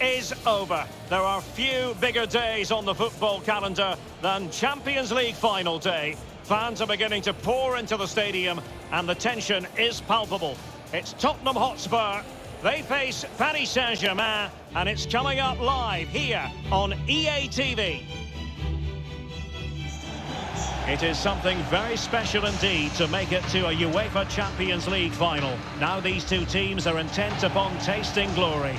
is over. There are few bigger days on the football calendar than Champions League final day. Fans are beginning to pour into the stadium and the tension is palpable. It's Tottenham Hotspur. They face Paris Saint-Germain and it's coming up live here on EA TV. It is something very special indeed to make it to a UEFA Champions League final. Now these two teams are intent upon tasting glory.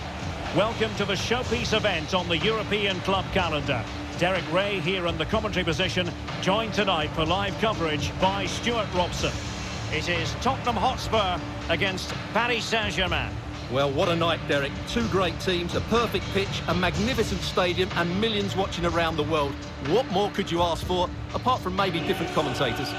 Welcome to the showpiece event on the European club calendar. Derek Ray here in the commentary position, joined tonight for live coverage by Stuart Robson. It is Tottenham Hotspur against Paris Saint-Germain. Well, what a night, Derek. Two great teams, a perfect pitch, a magnificent stadium and millions watching around the world. What more could you ask for, apart from maybe different commentators?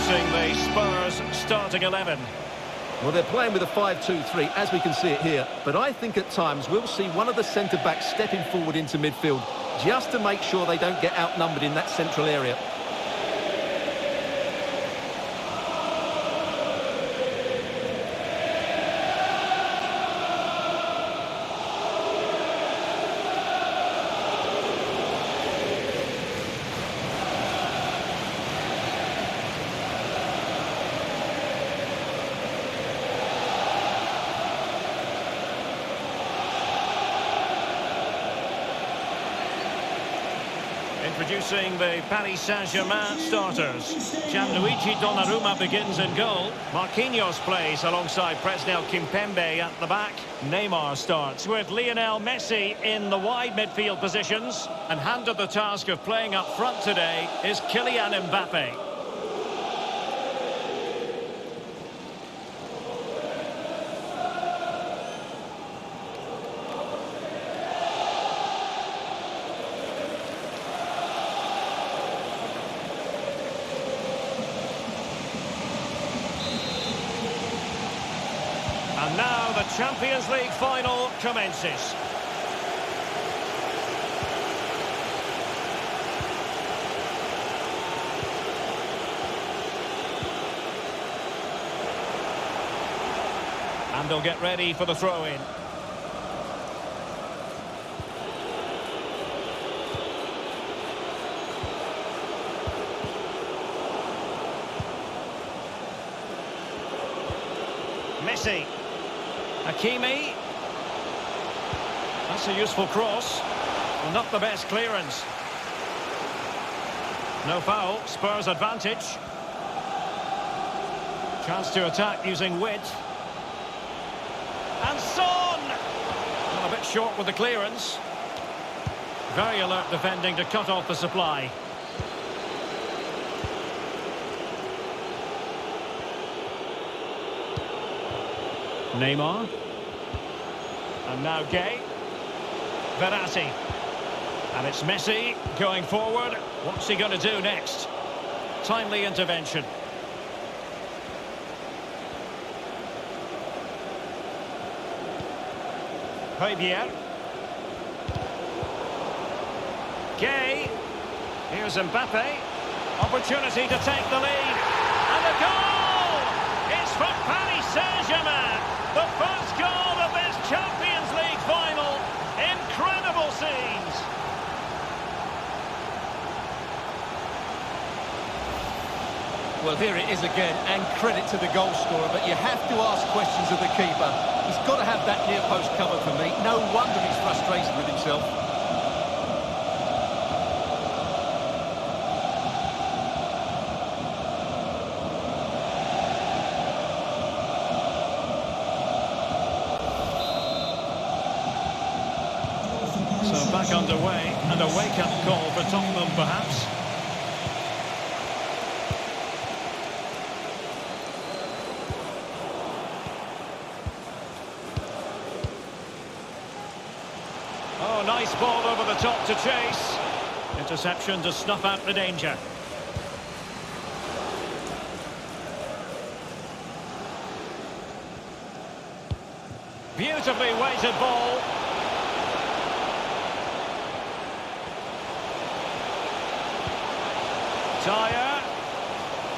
The Spurs starting 11. Well, they're playing with a 5-2-3, as we can see it here. But I think at times we'll see one of the centre-backs stepping forward into midfield, just to make sure they don't get outnumbered in that central area. Introducing the Paris Saint-Germain starters. Gianluigi Donnarumma begins in goal. Marquinhos plays alongside Presnel Kimpembe at the back. Neymar starts with Lionel Messi in the wide midfield positions. And handed the task of playing up front today is Kylian Mbappe. And now the Champions League final commences. And they'll get ready for the throw-in. Messi. Hakimi. That's a useful cross. Well, not the best clearance. No foul. Spurs advantage. Chance to attack using width. And Son! Well, a bit short with the clearance. Very alert defending to cut off the supply. Neymar. And now Gay. Verratti. And it's Messi going forward. What's he going to do next? Timely intervention. Javier. Gay. Here's Mbappe. Opportunity to take the lead. And a goal! It's for Paris Saint-Germain. The first goal of this Champions League final. Incredible scenes. Well, here it is again, and credit to the goal scorer, but you have to ask questions of the keeper. He's got to have that near post covered for me. No wonder he's frustrated with himself. So back underway, and a wake-up call for Tottenham, perhaps. nice ball over the top to chase. Interception to snuff out the danger. Beautifully weighted ball. Dyer.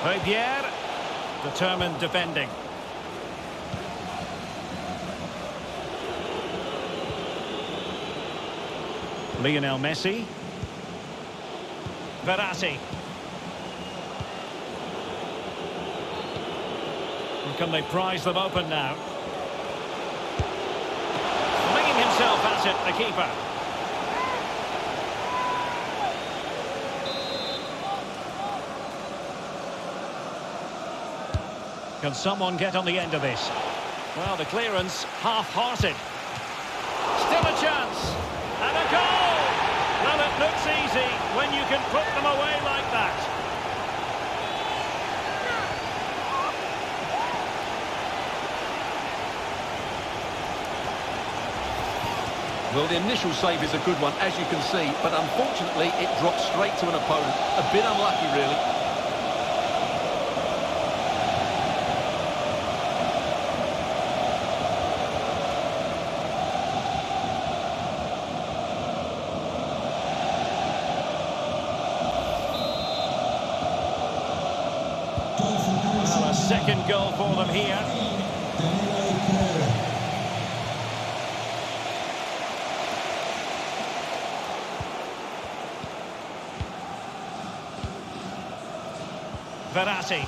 Riviere. Determined defending. Lionel Messi. Verratti. And can they prize them open now? Flinging himself at it, the keeper. Can someone get on the end of this? Well, the clearance half-hearted. Still a chance. And a goal! Well, it looks easy when you can put them away like that. Well, the initial save is a good one, as you can see, but unfortunately it dropped straight to an opponent. A bit unlucky, really. Well, a second goal for them here. Verratti.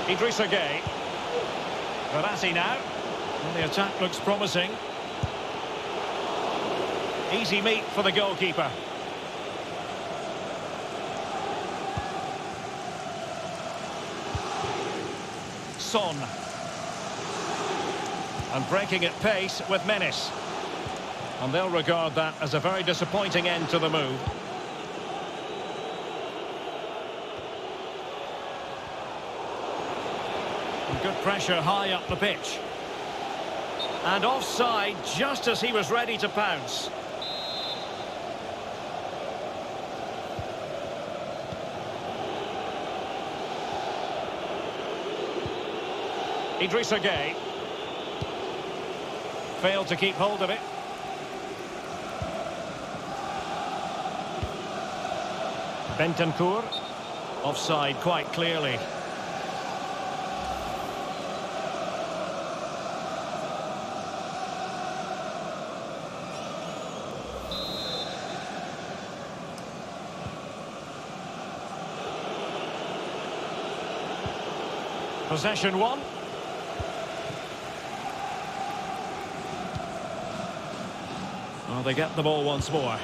Idrissa Gueye. Verratti now. Well, the attack looks promising. Easy meat for the goalkeeper. Son. And breaking at pace with menace. And they'll regard that as a very disappointing end to the move. And good pressure high up the pitch. And offside just as he was ready to pounce. Idrissa Gueye. Failed to keep hold of it. Bentancur. Offside quite clearly. Possession one. Well, they get the ball once more.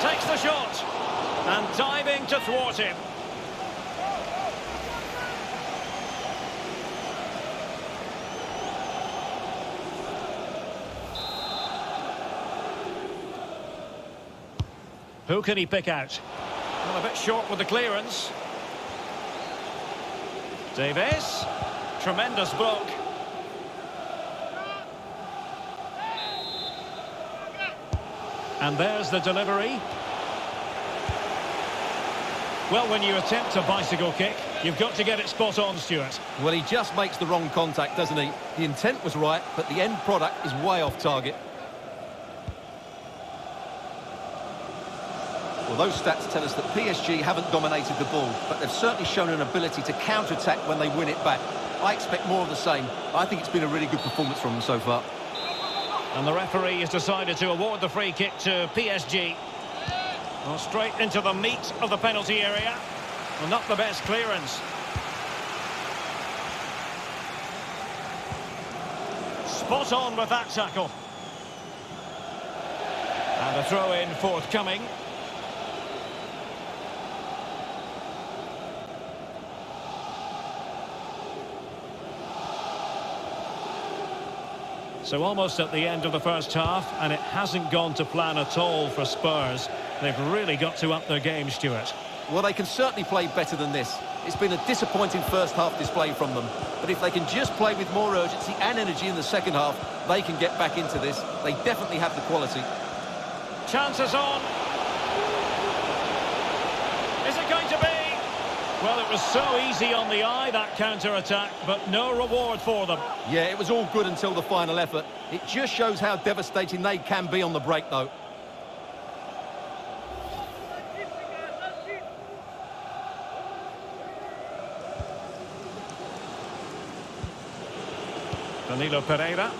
Takes the shot. And diving to thwart him. Who can he pick out? Well, a bit short with the clearance. Davies. Tremendous block. And there's the delivery. Well, when you attempt a bicycle kick, you've got to get it spot on, Stuart. Well, he just makes the wrong contact, doesn't he? The intent was right, but the end product is way off target. Well, those stats tell us that PSG haven't dominated the ball, but they've certainly shown an ability to counter-attack when they win it back. I expect more of the same. I think it's been a really good performance from them so far. And the referee has decided to award the free kick to PSG. Well, straight into the meat of the penalty area. Well, not the best clearance. Spot on with that tackle. And a throw-in forthcoming. So almost at the end of the first half, and it hasn't gone to plan at all for Spurs. They've really got to up their game, Stuart. Well, they can certainly play better than this. It's been a disappointing first half display from them. But if they can just play with more urgency and energy in the second half, they can get back into this. They definitely have the quality. Chances on. Is it going to be? Well, it was so easy on the eye, that counter-attack, but no reward for them. Yeah, it was all good until the final effort. It just shows how devastating they can be on the break, though. Danilo Pereira.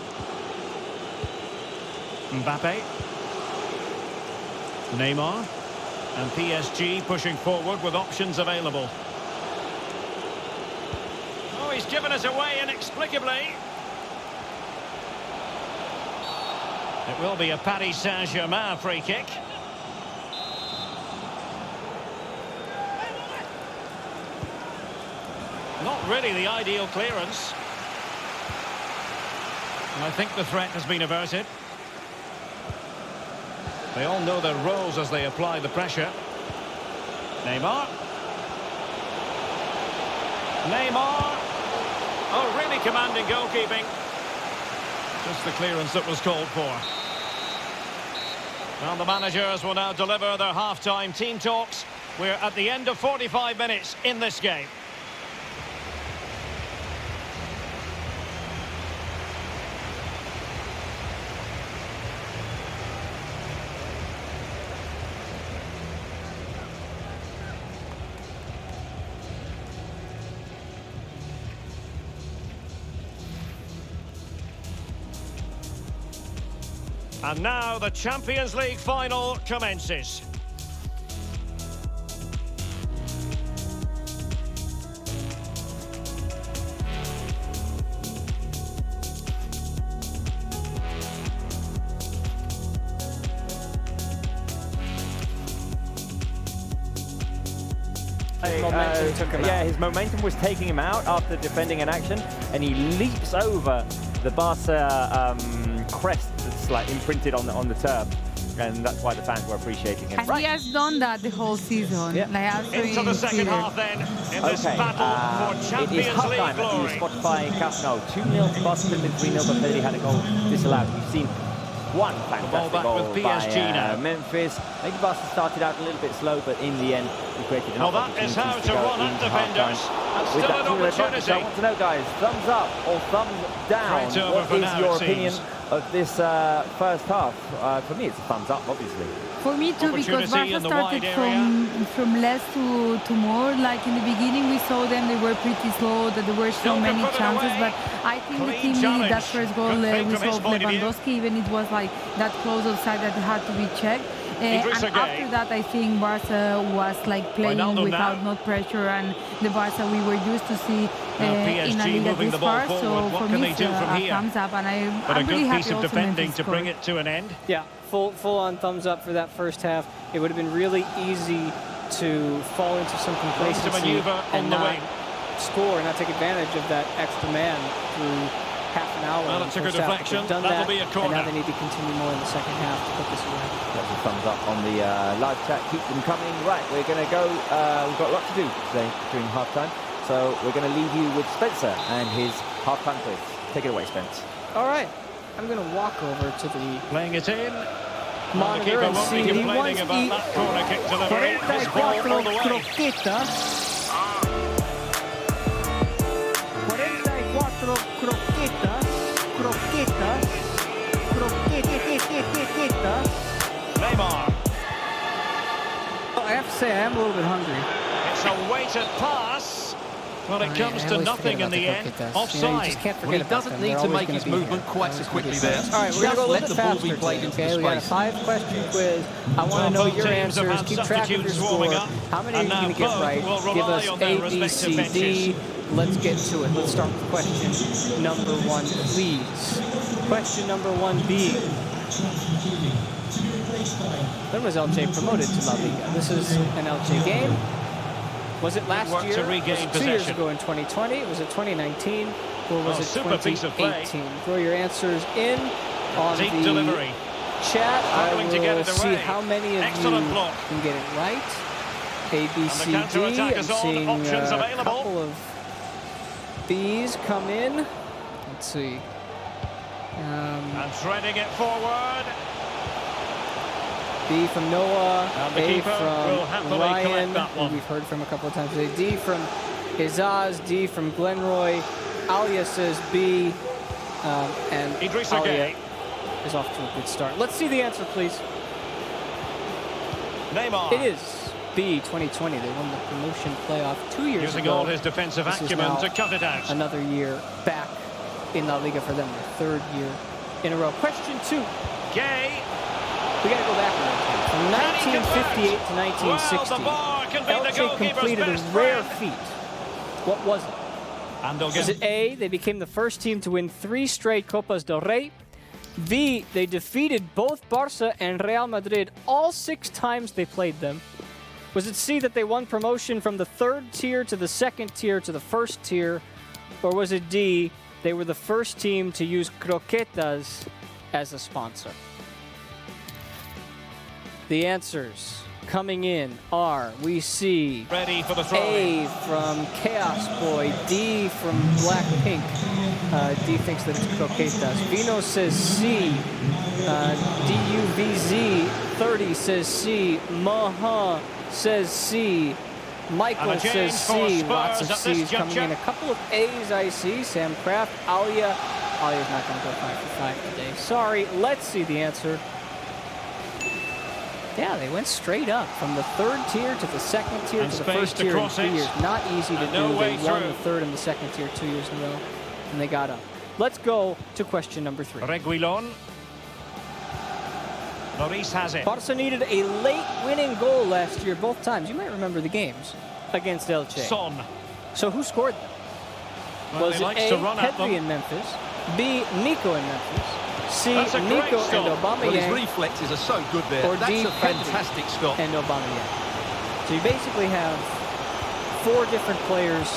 Mbappe. Neymar. And PSG pushing forward with options available. Oh, he's given us away inexplicably. It will be a Paris Saint-Germain free kick. Not really the ideal clearance. And I think the threat has been averted. They all know their roles as they apply the pressure. Neymar. Neymar. Oh, really commanding goalkeeping. Just the clearance that was called for. Well, the managers will now deliver their half-time team talks. We're at the end of 45 minutes in this game. And now the Champions League final commences. His momentum was taking him out after defending an action, and he leaps over the Barca crest that's like imprinted on the turf, and that's why the fans were appreciating him. And he has done that the whole season. Yeah. Like also Into the second half then, in this battle for Champions it is League half-time glory. at the Spotify Camp Nou. 2-0 to Barcelona, 3-0, but Pedri had a goal disallowed. We've seen one fantastic goal with PSG by now. Memphis. Maybe Barca started out a little bit slow, but in the end, we created enough Well, that is how opportunities to go run at into defenders. half-time. And With still that an 2-0 advantage, opportunity. I want to know, guys, thumbs up or thumbs down? Straight over What for is now, your it opinion seems. of this first half? For me, it's a thumbs up, obviously. For me too, because Opportunity Barca in the started wide area. from less to more. Like in the beginning, we saw them; they were pretty slow. That there were so Still many can put it chances. away. But I think the Clean team challenge. needed that first goal. Good thing We from his saw point of view. Lewandowski, even it was like that close offside that had to be checked. Idris And Gueye. after that, I think Barca was like playing Wijnaldum without now. no pressure, and the Barca we were used to see Now in a PSG league moving this the ball far. forward. So What for can me, they it's do from a here? thumbs up, and But a I'm really good happy piece of also defending Memphis to bring scored. it to an end. Yeah, full-on thumbs up for that first half. It would have been really easy to fall into some complacency manoeuvre on and the not wing. score and not take advantage of that extra man through half an hour. Well, in it the took a first half. deflection. They've done That'll that, be a and corner. now they need to continue more in the second half to put this away. That's a thumbs up on the live chat. Keep them coming. Right, we're going to go. We've got a lot to do today during halftime. So we're going to leave you with Spencer and his halftime quiz. Take it away, Spence. All right, I'm going to walk over to the Playing it in. monitor The keeper and won't be see. He complaining wants about that corner kick delivery. His ball all the 44 way. croquetas. 44 croquetas. Croquetas. Neymar. I have to say, I am a little bit hungry. It's a weighted pass. Well, it comes to nothing in the end. Offside. Well, he doesn't need to make his movement quite so quickly there. All right, we're going to go a Just let little the bit ball faster be played today, into okay? the We got a space. 5-question quiz. I want to Well, know both your teams have answers. had Keep track of your substitutes score. warming up, How many are and you now going to get both right? will Give rely us on their A, B, respective C, benches. D. Let's get to it. Let's start with question number 1, please. Question number 1 being, when was LJ promoted to La Liga? This is an LJ game. Was it last Work year? to regain Was it 2 years possession. ago in 2020? Was it 2019? Or was it super piece of play. 2018? Throw your answers in on Deep the delivery. chat. I Struggling to get will it see away. how many of Excellent you block. can get it right. A, B, C, D. counter-attack I'm is on. seeing Options a available. couple of B's come in. Let's see. And threading it forward. B from Noah, And the A keeper will from happily Ryan, collect that who one. we've heard from a couple of times today. D from Izaz, D from Glenroy. Alia says B, and Idrissa Alia Gueye. is off to a good start. Let's see the answer, please. Neymar. It is B, 2020. They won the promotion playoff 2 years Using ago. all his defensive This is acumen now to cut it out. Another year back in La Liga for them, their third year in a row. Question 2. Gay. We got to go back a little bit. From 1958 to 1960, Well, the bar can be the Elche goalkeeper's completed a best rare friend. feat. What was it? And they'll Was get it A, they became the first team to win 3 straight Copas del Rey? B, they defeated both Barca and Real Madrid all 6 times they played them? Was it C, that they won promotion from the 3rd tier to the 2nd tier to the 1st tier? Or was it D, they were the first team to use croquetas as a sponsor? The answers coming in are, we see ready for the throw. A from Chaos Boy, D from Blackpink. D thinks that it's croquetas. Vino says C. DUVZ30 says C. Maha says C. Michael And a says change for C. Spurs Lots of at this C's coming in. juncture. A couple of A's I see. Sam Kraft, Alia. Alia's not going to go 5 for 5 today. Sorry. Let's see the answer. Yeah, they went straight up from the 3rd tier to the 2nd tier And to the space 1st to tier in cross 2 it. years. Not easy to And do. no They way won through. the 3rd and the 2nd tier 2 years in a row, and they got up. Let's go to question number 3. Reguilon. Lloris has it. Barca needed a late winning goal last year both times. You might remember the games against Elche. Son. So who scored them? Well, Was he it likes A, to run at Pedri them. in Memphis, B, Nico in Memphis, C, That's a great Nico and stop. Well, his Aubameyang, reflexes are so good there. Or That's D, a fantastic stop. and Aubameyang. So you basically have 4 different players,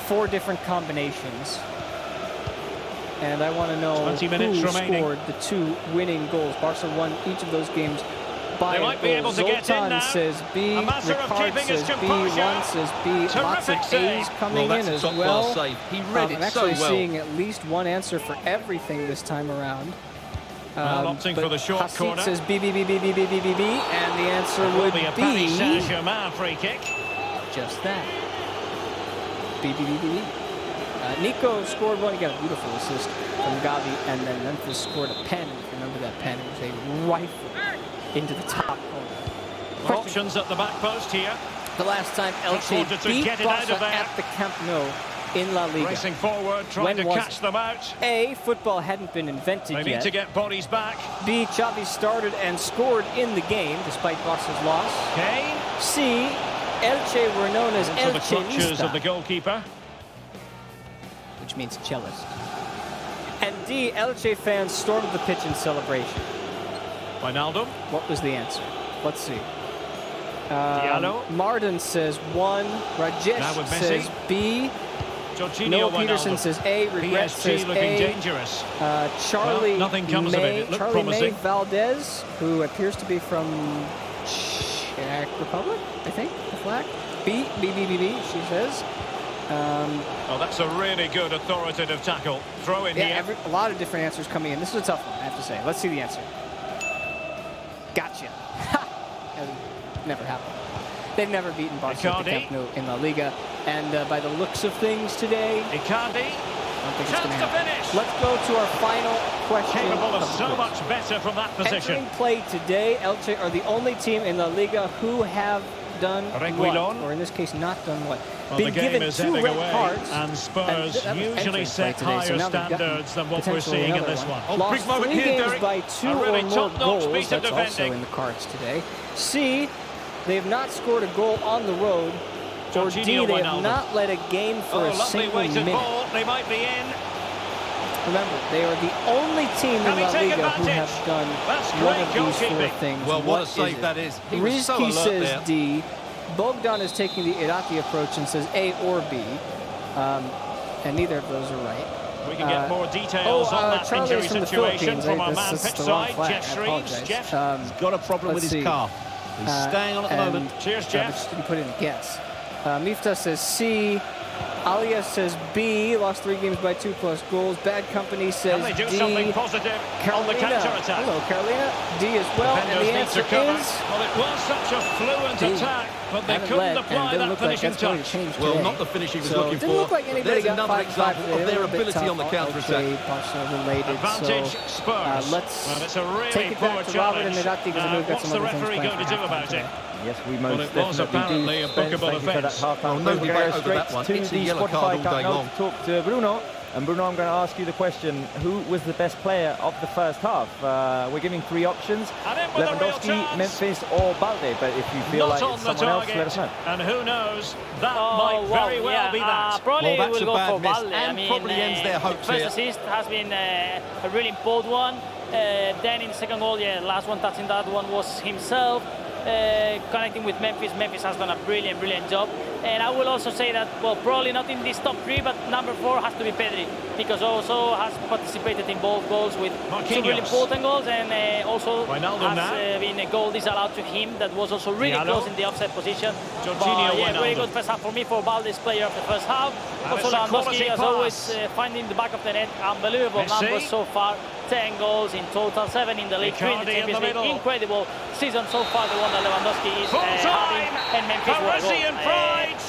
4 different combinations. And I want to know 20 minutes who remaining. scored the 2 winning goals. Barca won each of those games by They a might be goal. able to get in Zoltan now. says B, A matter of Ricard keeping his says B, composure. Juan says B. Lots of Terrific save. A's coming Well, that's in a as top-class well. save. He read I'm it so actually well. seeing at least one answer for everything this time around. Well, opting but for the short Hasid corner. says B, B, B, B, B, B, B, B, B, and the answer It will would be a Paris be Saint-Germain free kick. just that. B, B, B, B, B. Nico scored one. He got a beautiful assist from Gavi, and then Memphis scored a pen. If you remember that pen, it was a rifle into the top corner. Options at the back post here. The last time Just Elche wanted to beat get it out Barca of there. at the Camp Nou in La Liga. Racing forward, trying When to was catch it? them out. A, football hadn't been invented They need yet. to get bodies back. B, Xavi started and scored in the game despite Barca's loss. Kane. C, Elche were known as Into the clutches of the Elchenista, goalkeeper. which means cellist. And D, Elche fans stormed the pitch in celebration. Wijnaldum. What was the answer? Let's see. Diallo. Martin says 1. Rajesh Now with Messi. says B. Jorginho Noah Peterson Wijnaldum. says A. Regret PSG says looking A. dangerous. Charlie Well, nothing comes of it. It looked Charlie May promising. Valdez, who appears to be from Czech Republic, I think, the flag. B, B, B, B, B, she says. Oh, that's a really good authoritative tackle. Throw in Yeah, here. a lot of different answers coming in. This is a tough one, I have to say. Let's see the answer. Gotcha. Ha! That never happened. They've never beaten Barca at the Icardi. Camp Nou in La Liga. And by the looks of things today, Icardi. I don't think it's Chance going to to happen. finish. Let's go to our final question. Capable of of the so quiz. much better from that position. Entering play today, Elche are the only team in La Liga who have done what? Reguilon. Or in this case, not done what? Well, Been the game given is 2 heading red away, cards. and Spurs that was usually entering set play today, so higher now they've gotten standards than what we're potentially seeing in another this one. Oh, Lost big moment 3 here, games Derek. by 2 A really or more top-notch goals. piece of That's also defending. in the cards today. C, they have not scored a goal on the road. Or D, Jorginho they have Wijnaldum. not led a game for Oh, a lovely single weighted minute. ball. They might be in. Remember, they are the only team Can in he La take Liga who advantage? have done That's one great of these 4 goalkeeping. things. Well, what a save is that it? is. He was so Rizky alert says there. D. Bogdan is taking the Irati approach and says A or B. and neither of those are right. We can get more details on that Charlie injury from the situation Philippines. from our This man is pitch the wrong side, flag. Jeff I Shreves. apologize. Jeff, He's got a problem with his see. car. He's staying on at the moment. Cheers, I Jeff. just didn't put in a guess. Mifta says C. Alia says B. Lost 3 games by 2+ goals. Bad Company says Can they do D. something positive on the Carolina. counter-attack? Hello, Carolina. D as well. And Defenders the need answer to cover. is Well, it was such a fluent D. attack, but they Haven't couldn't led, apply and that look like finishing that's going to touch. change Well, today. not the finish he was So looking it didn't for. look like But anybody there's got another 5-5 example today. of They their were a bit ability on the tough. counter-attack. Okay, Barcelona related. Advantage So, Spurs. let's Well, it's a really take it poor back to Robert and challenge. Nirati because we've got What's some the other things referee planned going to for do halftime about today. it? Yes, we Well, most it was definitely apparently do. a Spence, bookable thank you for that offence. half-time. Well, no We're going debate to go over straight that one. to It's a the yellow Spotify card all account day now long. to talk to Bruno. And Bruno, I'm going to ask you the question, who was the best player of the first half? We're giving 3 options, And in with a real Lewandowski, chance. Memphis or Balde. But if you feel Not like on it's the someone else, target. let us know. And who knows, that might very well be that. Probably Well, that's will a go bad for miss, Balde. and I mean, probably ends their hopes first here. assist has been a really important one. Then in the second goal, last one touching that one was himself. Connecting with Memphis. Memphis has done a brilliant job. And I will also say that, well, probably not in this top 3, but number 4 has to be Pedri, because also has participated in both goals with some really important goals, and also has been a goal disallowed to him that was also really close in the offside position. Very good first half for me for Balde's player of the first half. Also Lewandowski, as always, finding the back of the net. Unbelievable numbers so far. 10 goals in total, 7 in the league, 3 in the Champions League. Incredible season so far, the one that Lewandowski is having, and Memphis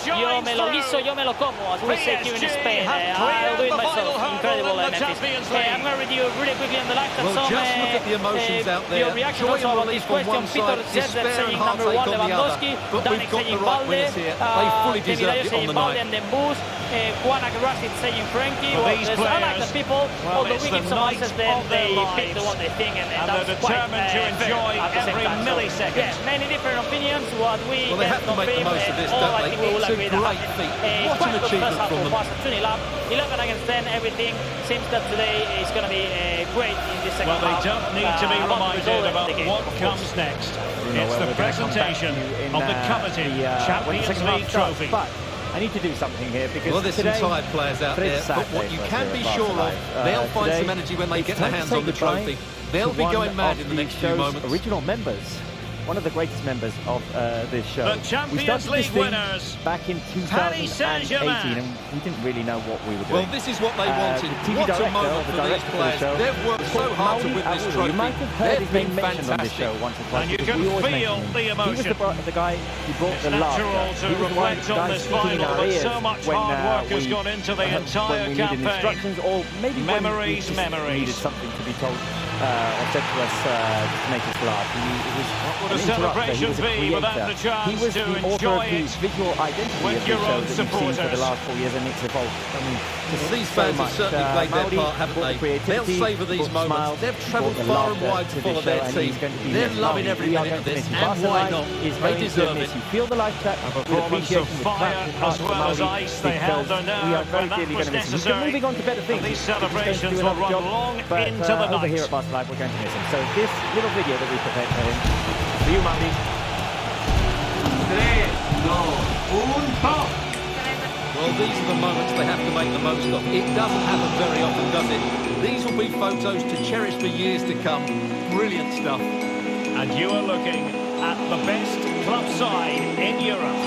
yo me lo guiso, yo me lo como, as we say here in Spain. I'll do it myself. Incredible, Memphis. I'm going to read you really quickly on the live chat. Well, just look at the emotions out there. Your reaction Joy also and about relief this on question. one Peter side, says that despair and saying number 1 heartache on the other. Lewandowski, But Danik we've got saying the right Balde, winners here. They fully deserved it on saying the Balde night. and then Boost, Juan Agrassi saying Frankie. For Well, these there's I like the players, people, well, although it's we the give some night answers, then of their they pick the lives. one they think, and And that's they're quite determined to enjoy fair at the same every time. millisecond. Yeah, many different opinions. What we Well, they have to make the most of this, don't they? It's a great feat. What an achievement from them. 11 against 10, everything seems that today is going to be great in this second Well, they half. don't need to be reminded about the game, what of comes course. next. Bruno, It's well, the we're gonna come back to presentation you in, of the coveted when the Champions second half League starts. trophy. But I need to do something here because Well, there's some today, tired players out there, but what you can be sure of, they'll find some energy when they get their hands on the trophy. They'll be going mad in the next few moments. Original members, one of the greatest members of this show. The We Champions started League this thing winners, back in Paris 2018, Saint-Germain. and we didn't really know what we were Well, doing. this is what they wanted. The TV What a director, moment the for these director for the players. show, They've worked so hard to win this Mauri trophy. You might have heard his They've name been mentioned on this fantastic. show once or twice. And you because can we always feel mention him. the emotion. He was the guy who brought It's the laughter. natural to He was the one reflect on guy this speaking in final, our but ears so much when, hard work has we- gone into the when entire we needed campaign. instructions, or maybe Memories, when we just memories. needed something to be told or said to us to make us laugh. He was would a an interrupter, he celebration was a be without creator. the chance He was to the author enjoy of the it visual identity with of your the show own that you've seen for supporters? the last 4 years, and it's evolved. I mean, Well, these so fans have much. certainly played their Mauri part, haven't brought the they? creativity, They'll savour these brought moments. smiles, They've travelled brought the far and laughter wide to to the follow show, their and team. he's going to be They're missed. loving every We are minute going of to this, miss him. and why Barcelona not? is They going to deserve miss it. you. Feel the live chat. A performance of fire as well as ice. They held their We are nerve very when that clearly was going to miss him. necessary. Moving on to better things. And these He's going to do celebrations will another run job, long but, into the over night. here at Barca Live, we're going to miss him. So this little video that we prepared for him, for you, Mauri. 3, 2, 1. Well, these are the moments they have to make the most of. It doesn't happen very often, does it? These will be photos to cherish for years to come. Brilliant stuff. And you are looking at the best club side in Europe.